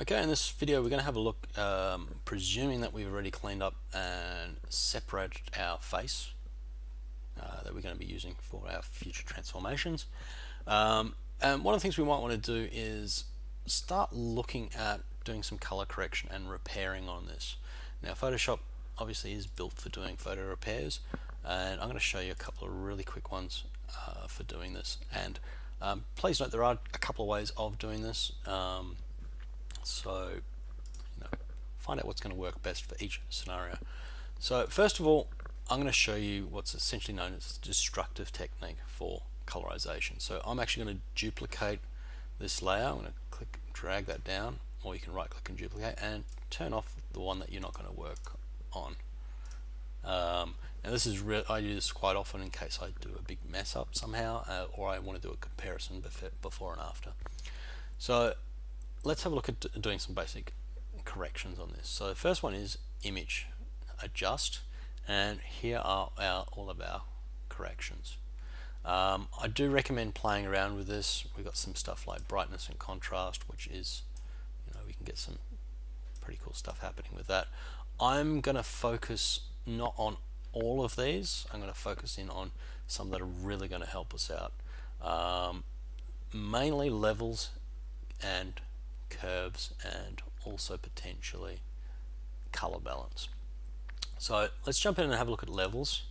Okay, in this video we're going to have a look, presuming that we've already cleaned up and separated our face that we're going to be using for our future transformations. And one of the things we might want to do is start looking at doing some color correction and repairing on this. Now Photoshop obviously is built for doing photo repairs, and I'm going to show you a couple of really quick ones for doing this. And please note there are a couple of ways of doing this. So, find out what's going to work best for each scenario. So first of all, I'm going to show you what's essentially known as a destructive technique for colorization. So I'm actually going to duplicate this layer. I'm going to click, drag that down, or you can right click and duplicate and turn off the one that you're not going to work on. Now this is I do this quite often in case I do a big mess up somehow, or I want to do a comparison before and after. So let's have a look at doing some basic corrections on this. So the first one is image adjust, and here are all of our corrections. I do recommend playing around with this. We've got some stuff like brightness and contrast, which is, we can get some pretty cool stuff happening with that. I'm going to focus not on all of these. I'm going to focus in on some that are really going to help us out. Mainly levels and curves, and also potentially color balance. So let's jump in and have a look at levels.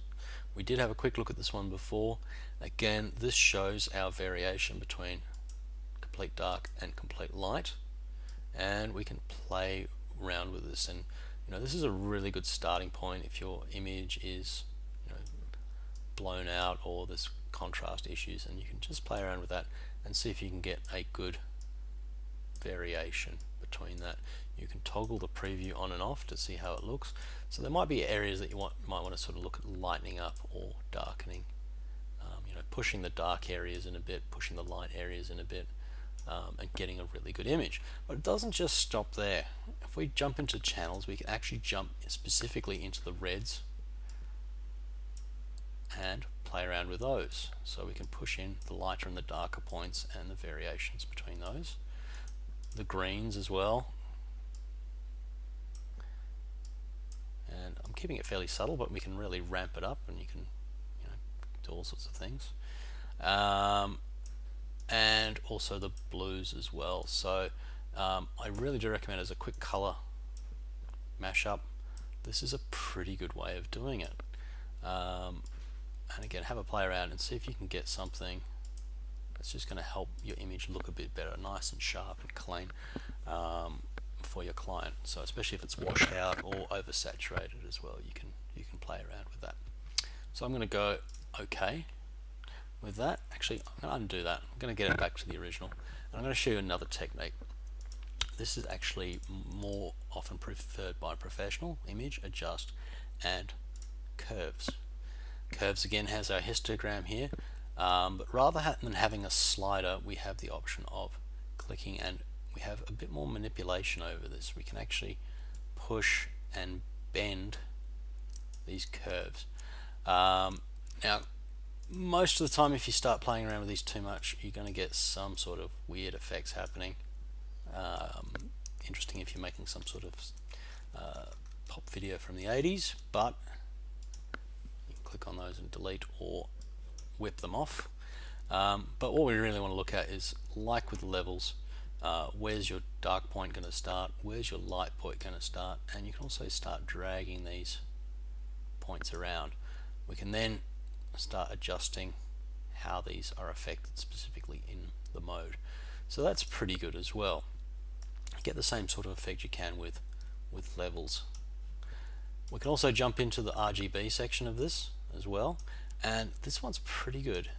We did have a quick look at this one before. Again, this shows our variation between complete dark and complete light, and we can play around with this. And this is a really good starting point if your image is blown out or there's contrast issues, and you can just play around with that and see if you can get a good variation between that. You can toggle the preview on and off to see how it looks. So there might be areas that you might want to sort of look at lightening up or darkening. Pushing the dark areas in a bit, pushing the light areas in a bit, and getting a really good image. But it doesn't just stop there. If we jump into channels, we can actually jump specifically into the reds and play around with those. So we can push in the lighter and the darker points and the variations between those. The greens as well, and I'm keeping it fairly subtle, but we can really ramp it up, and you can do all sorts of things, and also the blues as well. So I really do recommend, as a quick color mashup, this is a pretty good way of doing it. And again, have a play around and see if you can get something that's just going to help your image look a bit better, nice and sharp and clean for your client. So especially if it's washed out or oversaturated as well, you can play around with that. So I'm going to go OK with that. Actually, I'm going to undo that. I'm going to get it back to the original, and I'm going to show you another technique. This is actually more often preferred by professional: image adjust and curves. Curves again has our histogram here, but rather than having a slider, we have the option of clicking, and we have a bit more manipulation over this. We can actually push and bend these curves. Now, most of the time, if you start playing around with these too much, you're going to get some sort of weird effects happening. Interesting if you're making some sort of pop video from the 80s, but you can click on those and delete or whip them off. But what we really want to look at is, like with levels, where's your dark point going to start, where's your light point going to start, and you can also start dragging these points around. We can then start adjusting how these are affected specifically in the mode. So that's pretty good as well. Get the same sort of effect you can with levels. We can also jump into the RGB section of this as well, and this one's pretty good.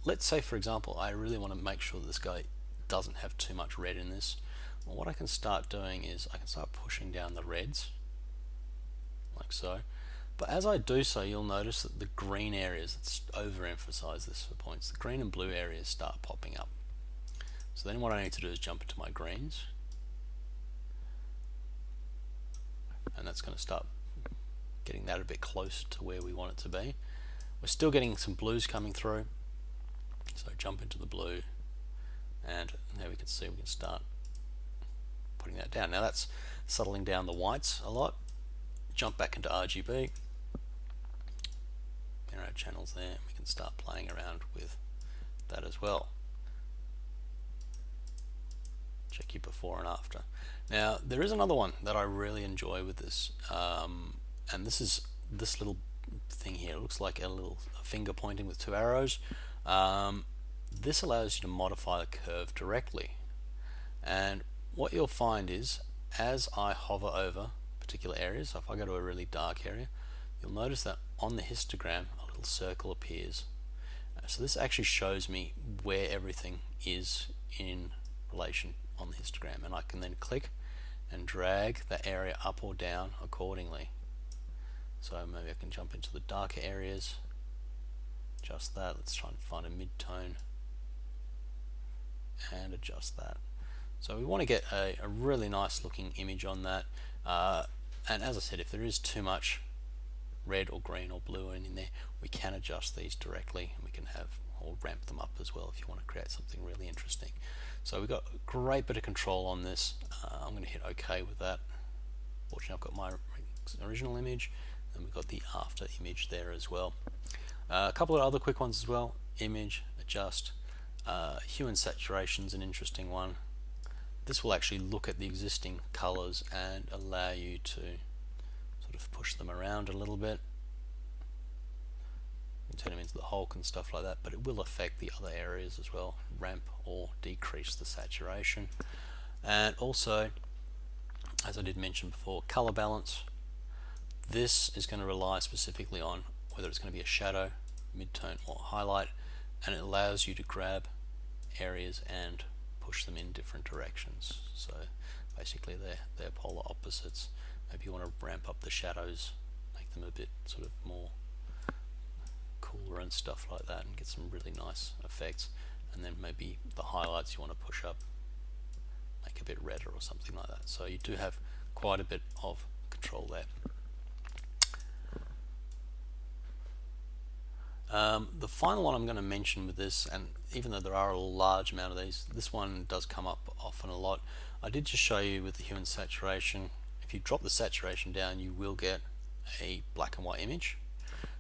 Let's say, for example, I really want to make sure that this guy doesn't have too much red in this. Well, what I can start doing is I can start pushing down the reds like so. But as I do so, you'll notice that the green areas, let's overemphasize this for points, the green and blue areas start popping up. So then what I need to do is jump into my greens, and that's going to start getting that a bit closer to where we want it to be. We're still getting some blues coming through, so jump into the blue, and there we can see we can start putting that down. Now that's settling down the whites a lot. Jump back into RGB, mirror channels there, we can start playing around with that as well. Check your before and after. Now there is another one that I really enjoy with this, and this is this little thing here. It looks like a little finger pointing with two arrows. This allows you to modify the curve directly, and what you'll find is as I hover over particular areas, so if I go to a really dark area, you'll notice that on the histogram a little circle appears. So this actually shows me where everything is in relation on the histogram, and I can then click and drag that area up or down accordingly. So maybe I can jump into the darker areas, adjust that. Let's try and find a mid-tone and adjust that. So we want to get a really nice looking image on that, and as I said, if there is too much red or green or blue in there, we can adjust these directly, and we can have or ramp them up as well if you want to create something really interesting. So we've got a great bit of control on this. I'm going to hit OK with that. Fortunately, I've got my original image, and we've got the after image there as well. A couple of other quick ones as well. Image, adjust, hue and saturation is an interesting one. This will actually look at the existing colors and allow you to sort of push them around a little bit. You can turn them into the Hulk and stuff like that, but it will affect the other areas as well, ramp or decrease the saturation. And also, as I did mention before, color balance. This is going to rely specifically on whether it's going to be a shadow, mid-tone or highlight, and it allows you to grab areas and push them in different directions. So basically they're polar opposites. Maybe you want to ramp up the shadows, make them a bit sort of more cooler and stuff like that, and get some really nice effects. And then maybe the highlights you want to push up, make a bit redder or something like that. So you do have quite a bit of control there. The final one I'm going to mention with this, and even though there are a large amount of these, this one does come up often a lot. I did just show you with the hue and saturation. If you drop the saturation down, you will get a black and white image.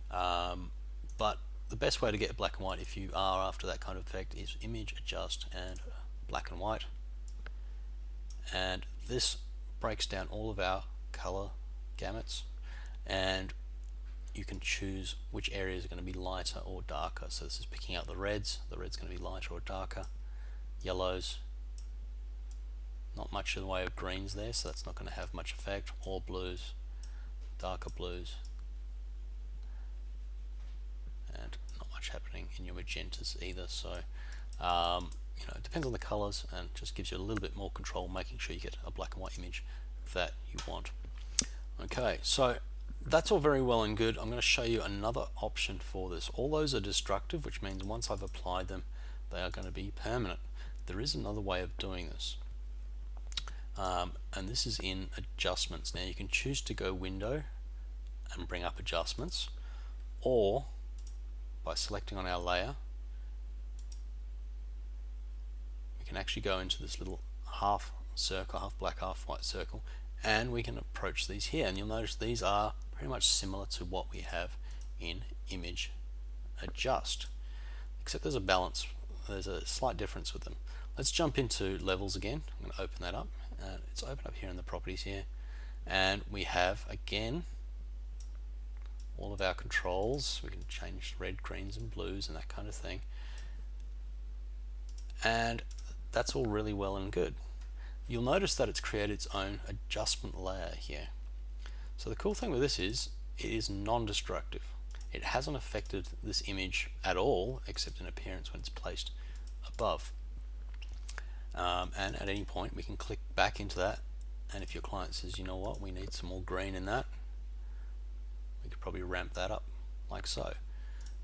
But the best way to get black and white, if you are after that kind of effect, is image, adjust, and black and white. And this breaks down all of our color gamuts, and you can choose which areas are going to be lighter or darker. So this is picking out the red's going to be lighter or darker. Yellows, not much in the way of greens there, so that's not going to have much effect. Or blues, darker blues, and not much happening in your magentas either. So you know, it depends on the colors and just gives you a little bit more control, making sure you get a black and white image that you want. Okay, so that's all very well and good. I'm going to show you another option for this. All those are destructive, which means once I've applied them, they are going to be permanent. There is another way of doing this, and this is in adjustments. Now you can choose to go window and bring up adjustments, or by selecting on our layer, we can actually go into this little half circle, half black, half white circle, and we can approach these here, and you'll notice these are pretty much similar to what we have in image adjust, except there's a balance, there's a slight difference with them. Let's jump into levels again. I'm going to open that up, and it's open up here in the properties here, and we have again all of our controls. We can change red, greens and blues and that kind of thing, and that's all really well and good. You'll notice that it's created its own adjustment layer here. So the cool thing with this is it is non-destructive. It hasn't affected this image at all, except in appearance when it's placed above. And at any point we can click back into that, and if your client says, you know what, we need some more green in that, we could probably ramp that up like so,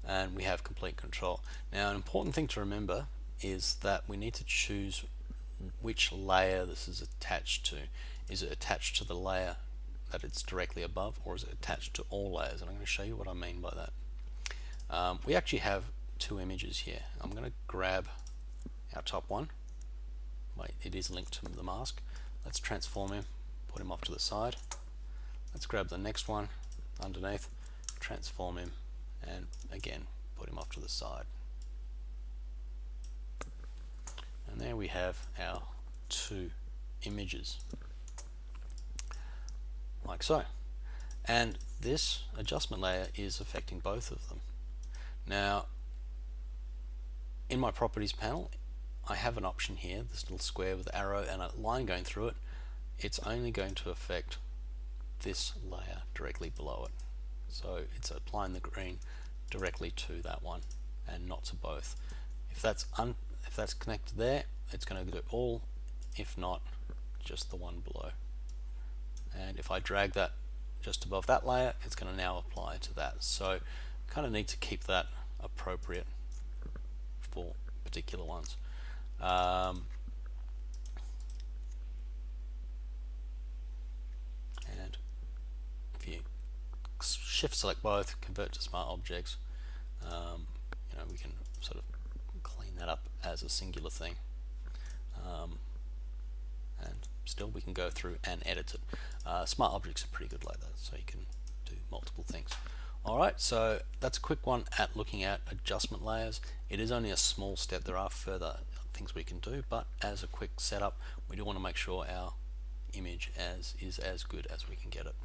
and we have complete control. Now an important thing to remember is that we need to choose which layer this is attached to. Is it attached to the layer that it's directly above, or is it attached to all layers? And I'm going to show you what I mean by that. We actually have two images here. I'm going to grab our top one. Wait, it is linked to the mask. let's transform him, put him off to the side. Let's grab the next one underneath, transform him, and again put him off to the side. And there we have our two images, like so. And this adjustment layer is affecting both of them. Now, in my properties panel, I have an option here, this little square with an arrow and a line going through it. It's only going to affect this layer directly below it. So it's applying the green directly to that one and not to both. If that's connected there, it's going to do all. If not, just the one below. And if I drag that just above that layer, it's going to now apply to that. So kind of need to keep that appropriate for particular ones. And if you shift select both, convert to smart objects, we can sort of clean that up as a singular thing. And still we can go through and edit it. Smart objects are pretty good like that, so you can do multiple things. Alright, so that's a quick one at looking at adjustment layers. It is only a small step, there are further things we can do, but as a quick setup, we do want to make sure our image is as good as we can get it.